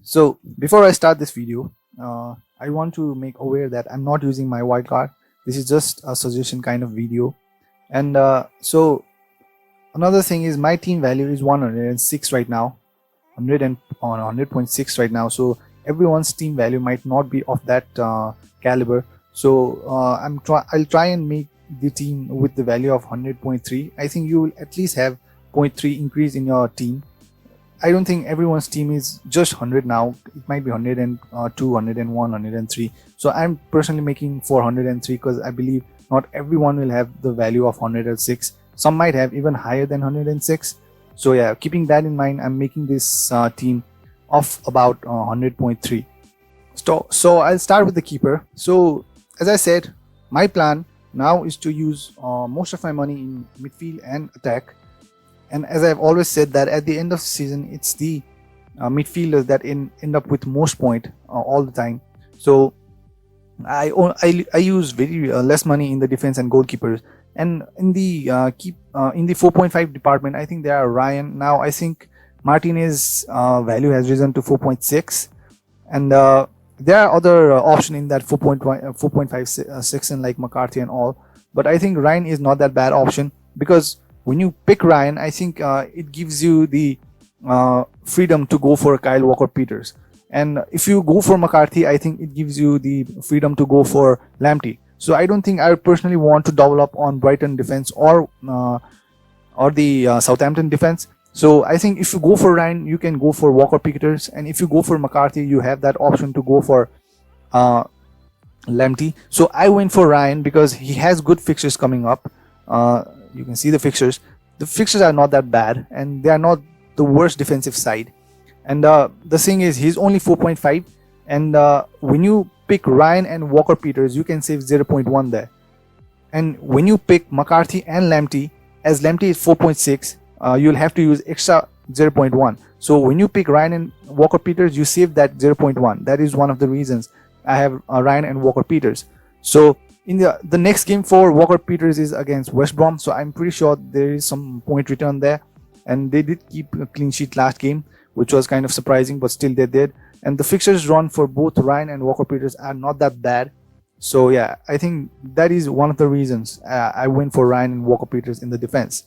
So before I start this video, I want to make aware that I'm not using my wildcard. This is just a suggestion kind of video. And so another thing is my team value is 106 right now, 100.6 right now. So everyone's team value might not be of that caliber. So I'll try and make the team with the value of 100.3. I think you will at least have 0.3 increase in your team. I don't think everyone's team is just 100 now. It might be 102, 101, 103. So I'm personally making 403 because I believe not everyone will have the value of 106. Some might have even higher than 106. So yeah, keeping that in mind, I'm making this team of about 100.3. So I'll start with the keeper. So as I said, my plan now is to use most of my money in midfield and attack. And as I've always said that at the end of the season, it's the midfielders that end up with most point all the time. So I use very less money in the defense and goalkeepers. And in the in the 4.5 department, I think there are Ryan. Now I think Martinez's value has risen to 4.6, and there are other options in that 4.5 section like McCarthy and all. But I think Ryan is not that bad option because when you pick Ryan, I think it gives you the freedom to go for Kyle Walker-Peters. And if you go for McCarthy, I think it gives you the freedom to go for Lamptey. So I don't think I personally want to double up on Brighton defense or the Southampton defense. So I think if you go for Ryan, you can go for Walker-Peters. And if you go for McCarthy, you have that option to go for Lamptey. So I went for Ryan because he has good fixtures coming up. You can see the fixtures. The fixtures are not that bad, and they are not the worst defensive side. And the thing is, he's only 4.5, and when you pick Ryan and Walker-Peters, you can save 0.1 there. And when you pick McCarthy and Lamptey, as Lamptey is 4.6, you'll have to use extra 0.1. So when you pick Ryan and Walker-Peters, you save that 0.1. That is one of the reasons I have Ryan and Walker-Peters. So in the next game for Walker-Peters is against West Brom, so I'm pretty sure there is some point return there, and they did keep a clean sheet last game, which was kind of surprising, but still they did. And the fixtures run for both Ryan and Walker-Peters are not that bad. So yeah, I think that is one of the reasons I went for Ryan and Walker-Peters in the defense.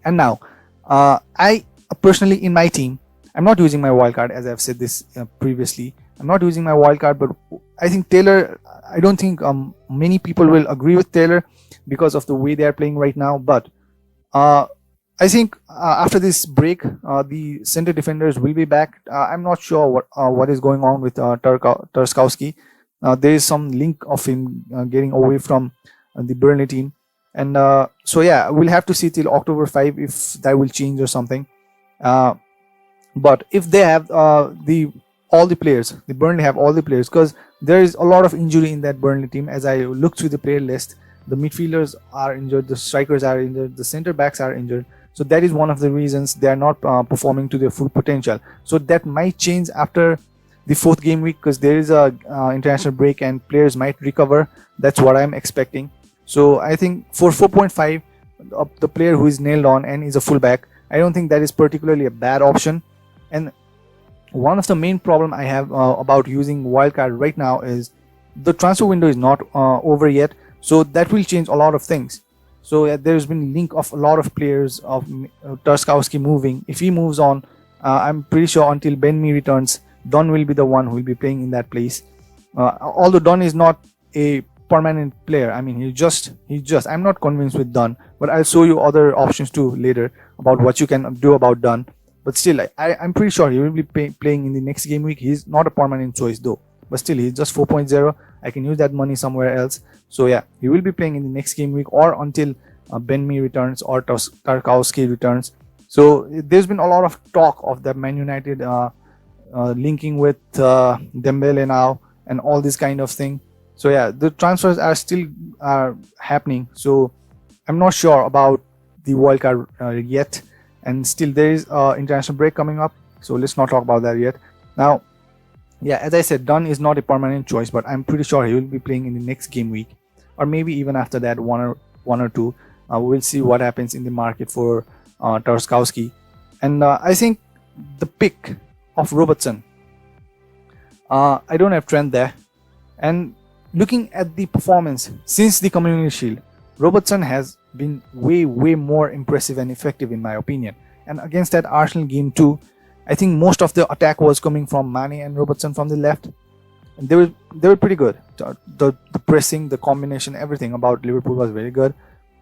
And now I personally in my team, I'm not using my wildcard, as I've said this previously. I'm not using my wildcard, but I think Taylor, I don't think many people will agree with Taylor because of the way they are playing right now. But I think after this break, the center defenders will be back. I'm not sure what is going on with Tarkowski. There is some link of him getting away from the Burnley team. And so yeah, we'll have to see till October 5 if that will change or something. But if they have all the players, the Burnley have all the players, because there is a lot of injury in that Burnley team. As I look through the player list, the midfielders are injured, the strikers are injured, the center backs are injured. So that is one of the reasons they are not performing to their full potential. So that might change after the 4th game week, because there is a international break and players might recover. That's what I'm expecting. So I think for 4.5, the player who is nailed on and is a fullback, I don't think that is particularly a bad option. And one of the main problem I have about using wildcard right now is the transfer window is not over yet. So that will change a lot of things. So there's been link of a lot of players of Tarkowski moving. If he moves on, I'm pretty sure until Ben Mee returns, Don will be the one who will be playing in that place. Although Don is not a permanent player, I mean, he's just I'm not convinced with Don, but I'll show you other options too later about what you can do about Don. But still, I'm pretty sure he will be playing in the next game week. He's not a permanent choice though, but still he's just 4.0. I can use that money somewhere else. So yeah, he will be playing in the next game week or until Ben Mee returns or Tarkowski returns. So there's been a lot of talk of the Man United linking with Dembele now and all this kind of thing. So yeah, the transfers are still happening. So I'm not sure about the wildcard yet. And still there is international break coming up, so let's not talk about that yet. Now yeah, as I said, Dunn is not a permanent choice, but I'm pretty sure he will be playing in the next game week, or maybe even after that, one or two. We'll see what happens in the market for Tarkowski. And I think the pick of Robertson I don't have Trent there. And looking at the performance since the Community Shield, Robertson has been way more impressive and effective in my opinion. And against that Arsenal game too, I think most of the attack was coming from Mane and Robertson from the left. And they were pretty good. The pressing, the combination, everything about Liverpool was very good.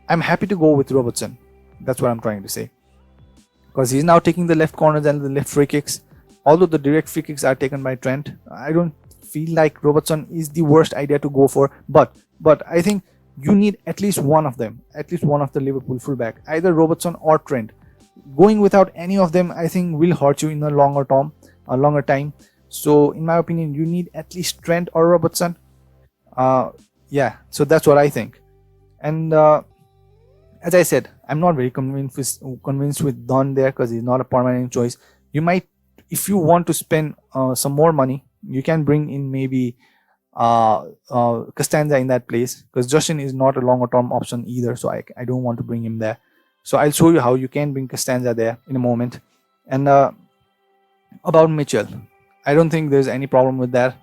I'm happy to go with Robertson. That's what I'm trying to say. Because he's now taking the left corners and the left free kicks. Although the direct free kicks are taken by Trent, I don't feel like Robertson is the worst idea to go for. But I think you need at least one of them, at least one of the Liverpool fullback, either Robertson or Trent. Going without any of them, I think, will hurt you in a longer time. So in my opinion, you need at least Trent or Robertson. Yeah, so that's what I think. And as I said, I'm not very convinced with Don there because he's not a permanent choice. You might, if you want to spend some more money, you can bring in maybe Costanza in that place, because Justin is not a longer term option either, so I don't want to bring him there. So I'll show you how you can bring Costanza there in a moment. And about Mitchell, I don't think there's any problem with that.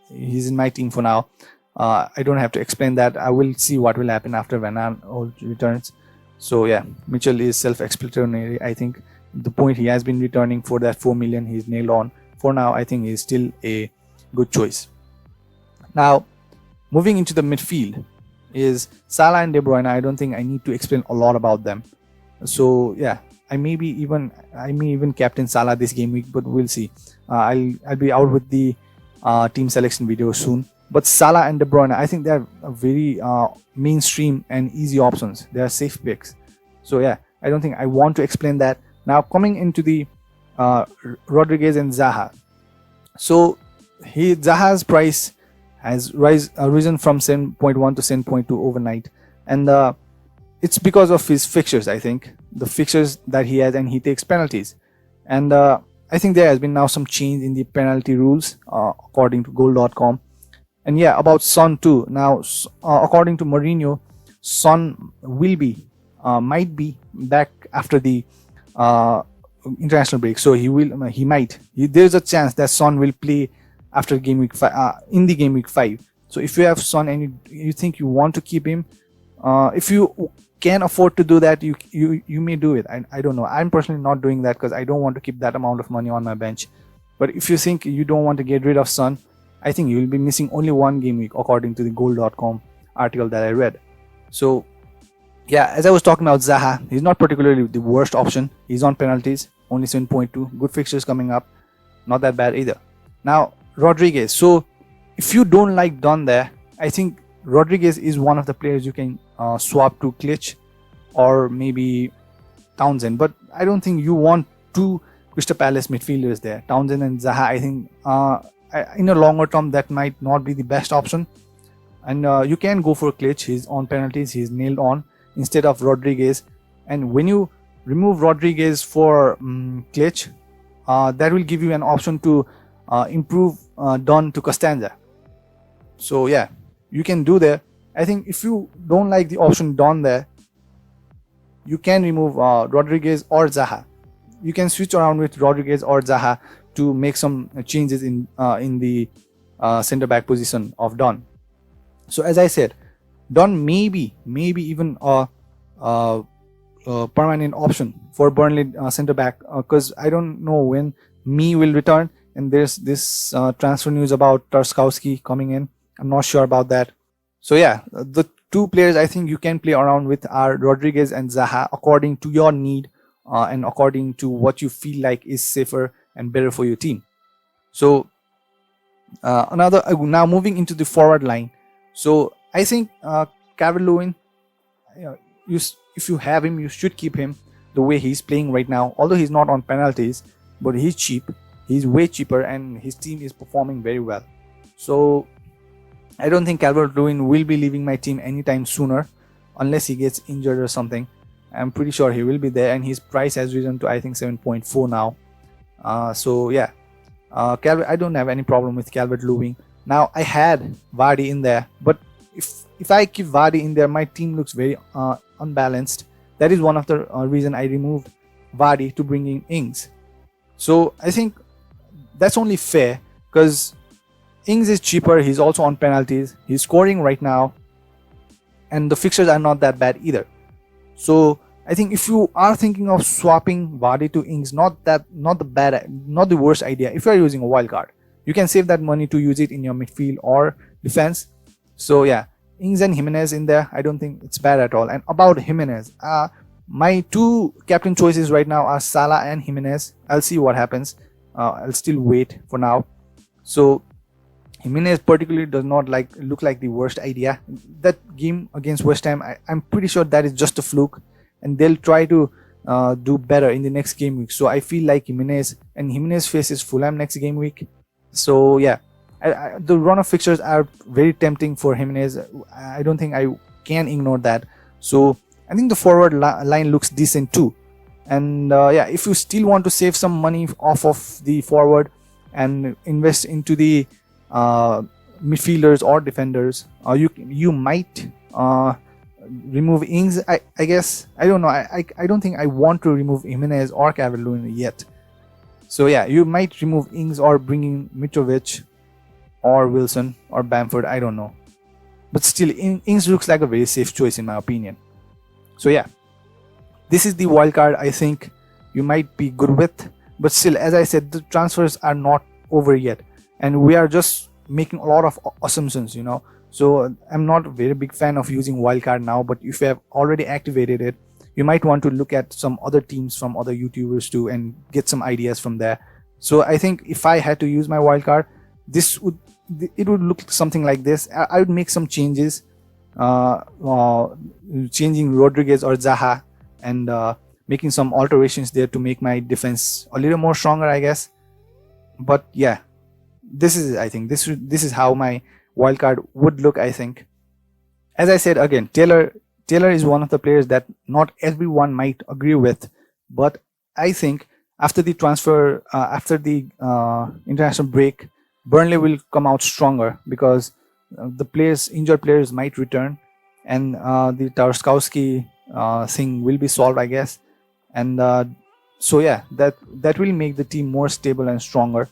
He's in my team for now. I don't have to explain that. I will see what will happen after Werner returns. So yeah, Mitchell is self-explanatory. I think the point he has been returning for that 4 million, he's nailed on. For now, I think he's still a good choice. Now, moving into the midfield is Salah and De Bruyne. I don't think I need to explain a lot about them. So yeah, I may even captain Salah this game week, but we'll see. I'll be out with the team selection video soon. But Salah and De Bruyne, I think they're very mainstream and easy options. They are safe picks. So yeah, I don't think I want to explain that. Now coming into the Rodriguez and Zaha. So Zaha's price has risen from 7.1 to 7.2 overnight, and it's because of his fixtures. I think the fixtures that he has, and he takes penalties, and I think there has been now some change in the penalty rules according to goal.com. And yeah, about Son too. Now according to Mourinho, Son might be back after the international break, so there's a chance that Son will play after game week 5, in the game week 5. So if you have Son and you think you want to keep him, if you can afford to do that, you may do it. I don't know. I'm personally not doing that because I don't want to keep that amount of money on my bench. But if you think you don't want to get rid of Son, I think you will be missing only one game week according to the goal.com article that I read. So yeah, as I was talking about Zaha, he's not particularly the worst option. He's on penalties, only 7.2. Good fixtures coming up, not that bad either. Now Rodriguez. So if you don't like Don there, I think Rodriguez is one of the players you can swap to Klitsch or maybe Townsend. But I don't think you want two Crystal Palace midfielders there, Townsend and Zaha. I think in a longer term that might not be the best option. And you can go for Klitsch. He's on penalties, he's nailed on, instead of Rodriguez. And when you remove Rodriguez for Klitsch, that will give you an option to improve Don to Costanza. So yeah, you can do that. I think if you don't like the option Don there, you can remove Rodriguez or Zaha. You can switch around with Rodriguez or Zaha to make some changes in the center back position of Don. So as I said, Don maybe even a permanent option for Burnley center back, because I don't know when Me will return, and there's this transfer news about Tarkowski coming in. I'm not sure about that. So yeah, the two players I think you can play around with are Rodriguez and Zaha according to your need and according to what you feel like is safer and better for your team. So now moving into the forward line. So I think Calvert-Lewin, if you have him, you should keep him the way he's playing right now. Although he's not on penalties, but he's cheap. He's way cheaper, and his team is performing very well. So I don't think Calvert-Lewin will be leaving my team anytime sooner, unless he gets injured or something. I'm pretty sure he will be there, and his price has risen to I think 7.4 now. So yeah, I don't have any problem with Calvert-Lewin. Now I had Vardy in there, but if I keep Vardy in there, my team looks very unbalanced. That is one of the reason I removed Vardy to bring in Ings. So I think that's only fair because Ings is cheaper. He's also on penalties. He's scoring right now, and the fixtures are not that bad either. So I think if you are thinking of swapping Vardy to Ings, not the worst idea. If you are using a wild card, you can save that money to use it in your midfield or defense. So yeah, Ings and Jimenez in there, I don't think it's bad at all. And about Jimenez, my two captain choices right now are Salah and Jimenez. I'll see what happens. I'll still wait for now. So Jimenez particularly does not look like the worst idea. That game against West Ham, I'm pretty sure that is just a fluke, and they'll try to do better in the next game week. So I feel like Jimenez faces Fulham next game week. So yeah, the run of fixtures are very tempting for Jimenez. I don't think I can ignore that. So I think the forward line looks decent too. And yeah, if you still want to save some money off of the forward and invest into the midfielders or defenders, you might remove Ings. I guess, I don't know, I don't think I want to remove Jimenez or Calvert-Lewin yet. So yeah, you might remove Ings or bring in Mitrovic or Wilson or Bamford, I don't know. But still, Ings looks like a very safe choice in my opinion. So yeah, this is the wildcard I think you might be good with. But still, as I said, the transfers are not over yet, and we are just making a lot of assumptions, you know. So I'm not a very big fan of using wildcard now, but if you have already activated it, you might want to look at some other teams from other YouTubers too and get some ideas from there. So I think if I had to use my wildcard, it would look something like this. I would make some changes, changing Rodriguez or Zaha, and making some alterations there to make my defense a little more stronger, I guess. But yeah, this is how my wildcard would look, I think. As I said again, Taylor is one of the players that not everyone might agree with, but I think after the transfer, after the international break, Burnley will come out stronger because the injured players might return, and the Tarkowski thing will be solved, I guess. And so yeah, that will make the team more stable and stronger.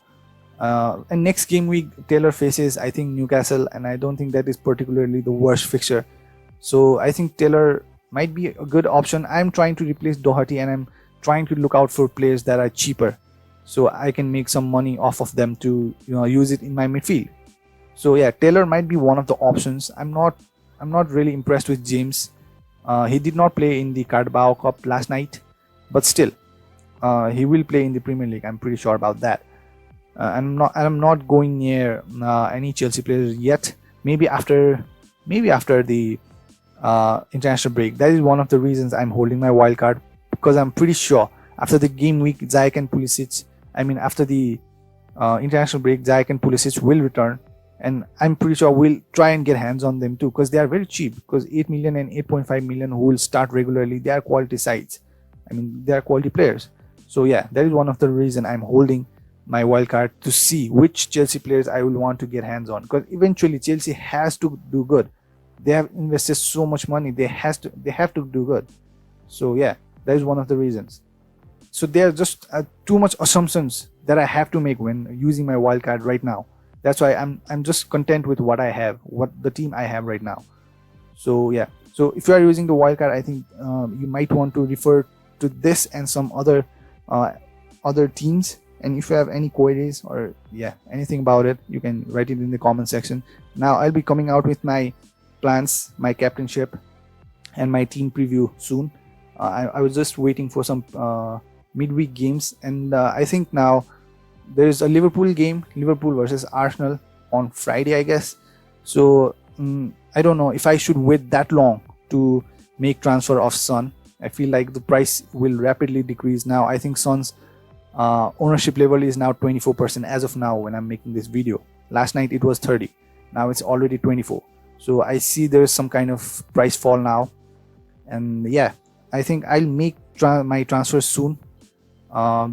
And next game week, Taylor faces, I think, Newcastle, and I don't think that is particularly the worst fixture. So I think Taylor might be a good option. I'm trying to replace Doherty, and I'm trying to look out for players that are cheaper, so I can make some money off of them to, you know, use it in my midfield. So yeah, Taylor might be one of the options. I'm not really impressed with James. He did not play in the Carabao Cup last night, but still, he will play in the Premier League. I'm pretty sure about that. I'm not going near any Chelsea players yet. Maybe after the international break. That is one of the reasons I'm holding my wildcard, because I'm pretty sure after the game week, Ziyech and Pulisic, after the international break, Ziyech and Pulisic will return, and I'm pretty sure we'll try and get hands on them too, because they are very cheap. Because 8 million and 8.5 million who will start regularly, they are quality sides. They are quality players. So yeah, that is one of the reason I'm holding my wildcard, to see which Chelsea players I will want to get hands on, because eventually Chelsea has to do good. They have invested so much money, they have to do good. So yeah, that is one of the reasons. So there are just too much assumptions that I have to make when using my wildcard right now. That's why I'm just content with what I have, what the team I have right now. So yeah, so if you are using the wildcard, I think you might want to refer to this and some other teams. And if you have any queries or yeah, anything about it, you can write it in the comment section. Now I'll be coming out with my plans, my captainship, and my team preview soon. I was just waiting for some midweek games, and I think now there's a Liverpool game, Liverpool versus Arsenal on Friday, I guess. So I don't know if I should wait that long to make transfer of Son. I feel like the price will rapidly decrease now. I think Son's ownership level is now 24% as of now when I'm making this video. Last night it was 30, now it's already 24. So I see there's some kind of price fall now, and yeah, I think I'll make my transfers soon,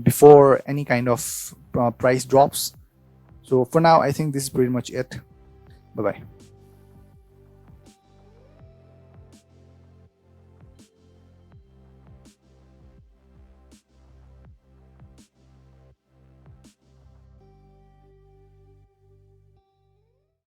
before any kind of price drops. So for now, I think this is pretty much it. Bye bye.